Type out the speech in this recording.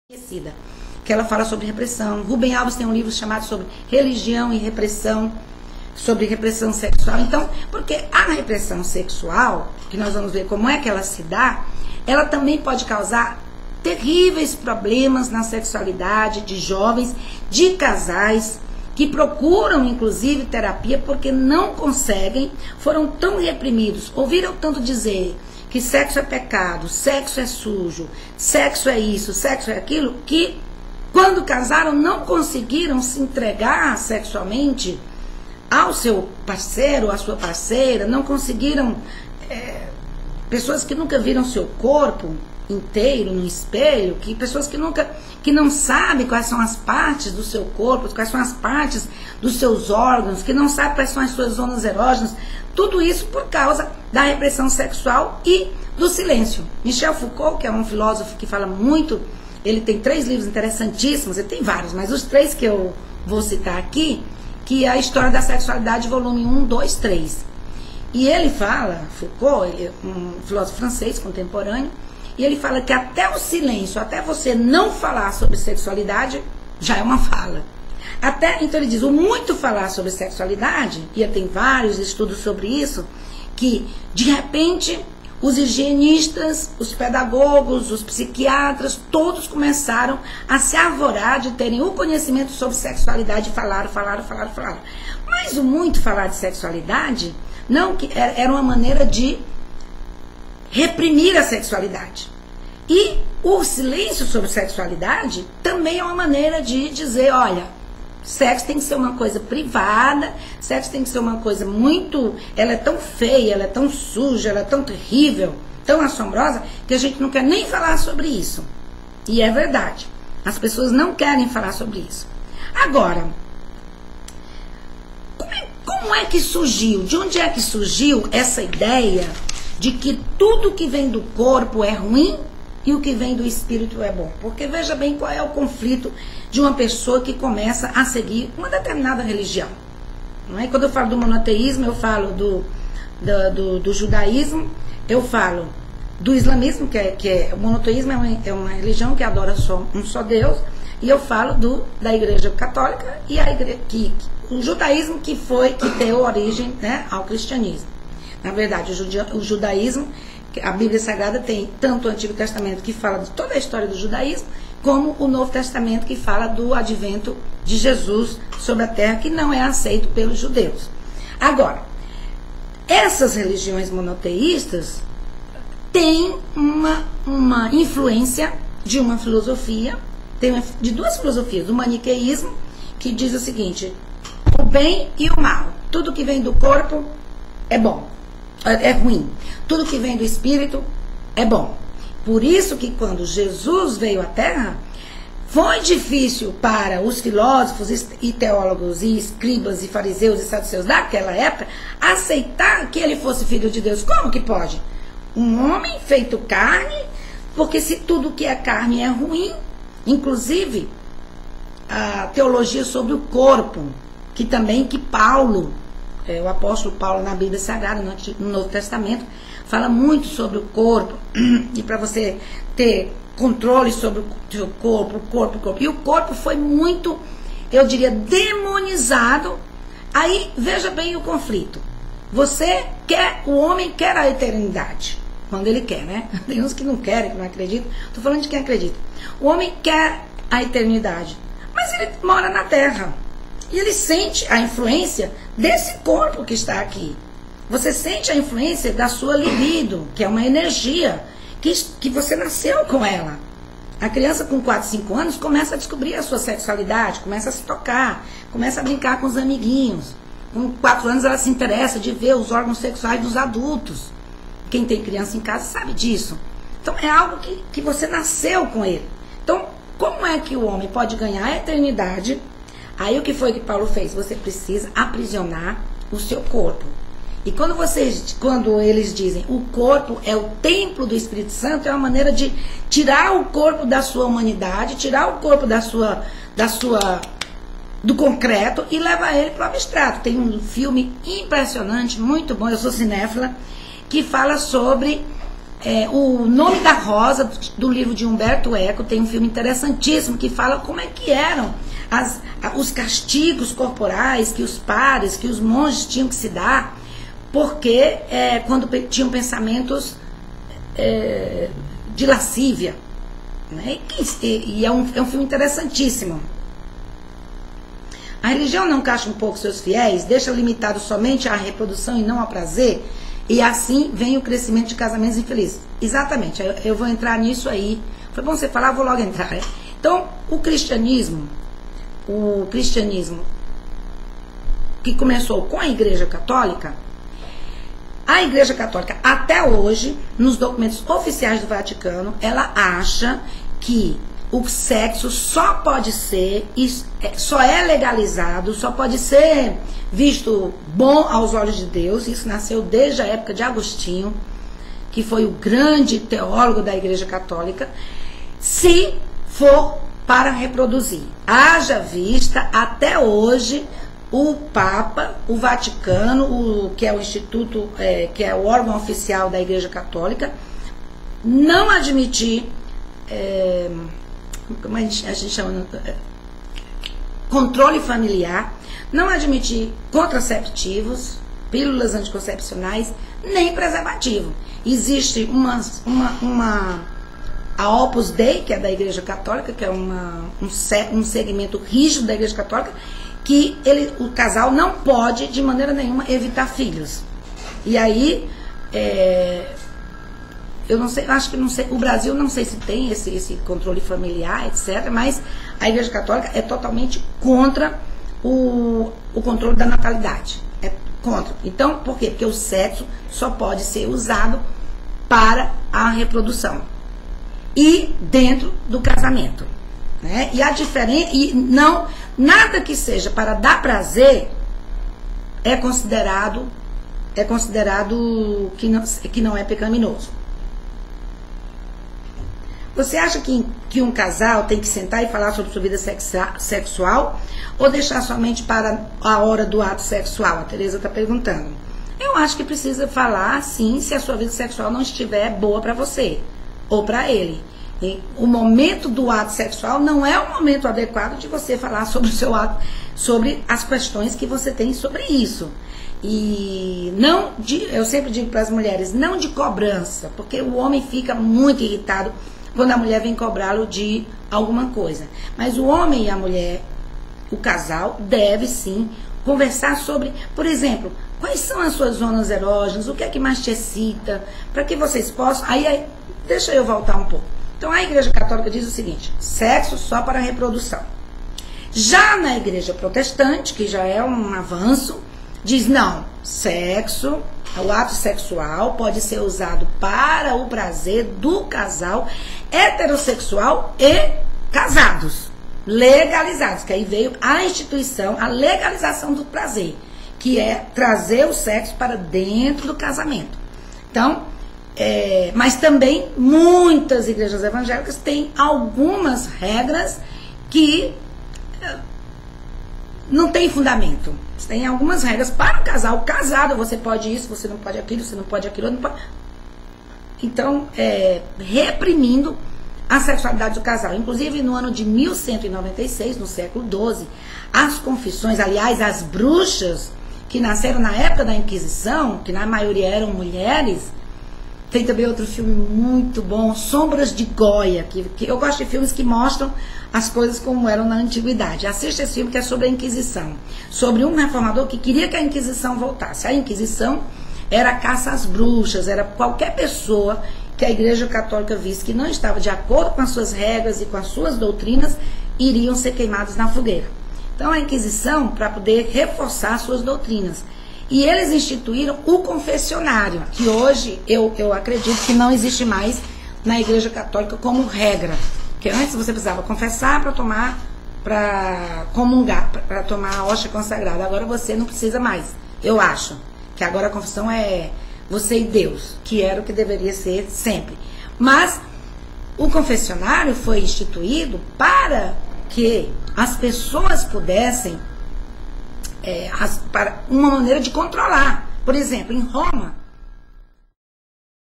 Conhecida, que ela fala sobre repressão. Rubem Alves tem um livro chamado sobre religião e repressão, sobre repressão sexual. Então, porque a repressão sexual, que nós vamos ver como é que ela se dá, ela também pode causar terríveis problemas na sexualidade de jovens, de casais, que procuram, inclusive, terapia porque não conseguem, foram tão reprimidos, ouviram tanto dizer que sexo é pecado, sexo é sujo, sexo é isso, sexo é aquilo, que quando casaram não conseguiram se entregar sexualmente ao seu parceiro, à sua parceira, não conseguiram, pessoas que nunca viram seu corpo inteiro no espelho, pessoas que não sabem quais são as partes do seu corpo, quais são as partes dos seus órgãos, que não sabem quais são as suas zonas erógenas, tudo isso por causa da repressão sexual e do silêncio. Michel Foucault, que é um filósofo que fala muito, ele tem 3 livros interessantíssimos, ele tem vários, mas os 3 que eu vou citar aqui, que é a História da Sexualidade, volume 1, 2, 3. E ele fala, Foucault, ele é um filósofo francês contemporâneo, e ele fala que até o silêncio, até você não falar sobre sexualidade, já é uma fala. Então ele diz, o muito falar sobre sexualidade, e ele tem vários estudos sobre isso, que de repente os higienistas, os pedagogos, os psiquiatras, todos começaram a se arvorar de terem o conhecimento sobre sexualidade, falaram. Mas o muito falar de sexualidade não era uma maneira de reprimir a sexualidade. E o silêncio sobre sexualidade também é uma maneira de dizer, olha, sexo tem que ser uma coisa privada, sexo tem que ser uma coisa ela é tão feia, ela é tão suja, ela é tão terrível, tão assombrosa, que a gente não quer nem falar sobre isso. E é verdade, as pessoas não querem falar sobre isso. Agora, como é que surgiu, de onde é que surgiu essa ideia de que tudo que vem do corpo é ruim e o que vem do espírito é bom? Porque veja bem qual é o conflito de uma pessoa que começa a seguir uma determinada religião. Não é? Quando eu falo do monoteísmo, eu falo do judaísmo, eu falo do islamismo, o monoteísmo é uma religião que adora um só Deus, e eu falo da igreja católica e o judaísmo que deu origem, né, ao cristianismo. Na verdade, o judaísmo, a Bíblia Sagrada tem tanto o Antigo Testamento que fala de toda a história do judaísmo, como o Novo Testamento que fala do advento de Jesus sobre a terra, que não é aceito pelos judeus. Agora, essas religiões monoteístas têm uma influência de uma filosofia, de 2 filosofias, do maniqueísmo, que diz o seguinte, o bem e o mal, tudo que vem do corpo é bom. É ruim. Tudo que vem do espírito é bom. Por isso que quando Jesus veio à Terra, foi difícil para os filósofos e teólogos e escribas e fariseus e saduceus daquela época aceitar que ele fosse filho de Deus. Como que pode? Um homem feito carne, porque se tudo que é carne é ruim, inclusive a teologia sobre o corpo, que Paulo, o apóstolo Paulo na Bíblia Sagrada, no Novo Testamento, fala muito sobre o corpo, e para você ter controle sobre o seu corpo, o corpo. E o corpo foi muito, eu diria, demonizado. Aí, veja bem o conflito. O homem quer a eternidade, quando ele quer, né? Tem uns que não querem, que não acreditam. Estou falando de quem acredita. O homem quer a eternidade, mas ele mora na terra. E ele sente a influência desse corpo que está aqui. Você sente a influência da sua libido, que é uma energia que você nasceu com ela. A criança com 4, 5 anos começa a descobrir a sua sexualidade, começa a se tocar, começa a brincar com os amiguinhos. Com 4 anos ela se interessa de ver os órgãos sexuais dos adultos. Quem tem criança em casa sabe disso. Então é algo que você nasceu com ele. Então, como é que o homem pode ganhar a eternidade? Aí o que foi que Paulo fez? Você precisa aprisionar o seu corpo. E quando eles dizem o corpo é o templo do Espírito Santo, é uma maneira de tirar o corpo da sua humanidade, tirar o corpo do concreto e levar ele para o abstrato. Tem um filme impressionante, muito bom, eu sou cinéfila, que fala sobre O Nome da Rosa, do livro de Humberto Eco, tem um filme interessantíssimo que fala como é que eram os castigos corporais que os padres, que os monges tinham que se dar, porque quando tinham pensamentos de lascívia. Né? E é um filme interessantíssimo. A religião não cacha um pouco seus fiéis, deixa limitado somente à reprodução e não ao prazer, e assim vem o crescimento de casamentos infelizes. Exatamente, eu vou entrar nisso aí. Foi bom você falar, vou logo entrar. Né? Então, o cristianismo que começou com a Igreja Católica, a Igreja Católica, até hoje, nos documentos oficiais do Vaticano, ela acha que o sexo só pode ser, só é legalizado, só pode ser visto bom aos olhos de Deus. Isso nasceu desde a época de Agostinho, que foi o grande teólogo da Igreja Católica, se for para reproduzir. Haja vista, até hoje, o Papa, o Vaticano, que é o instituto, que é o órgão oficial da Igreja Católica, não admitir, como a gente chama, controle familiar, não admitir contraceptivos, pílulas anticoncepcionais, nem preservativo. Existe a Opus Dei, que é da Igreja Católica, que é um segmento rígido da Igreja Católica, que o casal não pode, de maneira nenhuma, evitar filhos. E aí, eu não sei, acho que não sei, o Brasil não sei se tem esse controle familiar, etc., mas a Igreja Católica é totalmente contra o controle da natalidade. É contra. Então, por quê? Porque o sexo só pode ser usado para a reprodução. E dentro do casamento. Né? E a diferença, nada que seja para dar prazer é considerado que não é pecaminoso. Você acha que um casal tem que sentar e falar sobre sua vida sexual ou deixar somente para a hora do ato sexual? A Tereza está perguntando. Eu acho que precisa falar, sim, se a sua vida sexual não estiver boa para você ou para ele. E o momento do ato sexual não é o momento adequado de você falar sobre o seu ato, sobre as questões que você tem sobre isso. E eu sempre digo para as mulheres, não de cobrança, porque o homem fica muito irritado quando a mulher vem cobrá-lo de alguma coisa. Mas o homem e a mulher, o casal, deve sim conversar sobre, por exemplo, quais são as suas zonas erógenas, o que é que mais te excita, para que vocês possam... Aí, deixa eu voltar um pouco. Então, a Igreja Católica diz o seguinte, sexo só para reprodução. Já na Igreja Protestante, que já é um avanço, diz não, sexo, o ato sexual pode ser usado para o prazer do casal heterossexual e casados, legalizados, que aí veio a instituição, a legalização do prazer, que é trazer o sexo para dentro do casamento. Então, mas também muitas igrejas evangélicas têm algumas regras que não tem fundamento. Tem algumas regras para o casal. Casado, você pode isso, você não pode aquilo, você não pode aquilo. Não pode... Então, reprimindo a sexualidade do casal. Inclusive, no ano de 1196, no século XII, as confissões, aliás, as bruxas, que nasceram na época da Inquisição, que na maioria eram mulheres. Tem também outro filme muito bom, Sombras de Goya, que eu gosto de filmes que mostram as coisas como eram na antiguidade. Assista esse filme que é sobre a Inquisição, sobre um reformador que queria que a Inquisição voltasse. A Inquisição era a caça às bruxas, era qualquer pessoa que a Igreja Católica visse que não estava de acordo com as suas regras e com as suas doutrinas, iriam ser queimados na fogueira. Então a Inquisição, para poder reforçar suas doutrinas. E eles instituíram o confessionário, que hoje eu acredito que não existe mais na Igreja Católica como regra. Porque antes você precisava confessar para comungar, para tomar a hóstia consagrada. Agora você não precisa mais, eu acho. Que agora a confissão é você e Deus, que era o que deveria ser sempre. Mas o confessionário foi instituído para que as pessoas pudessem... para uma maneira de controlar. Por exemplo, em Roma,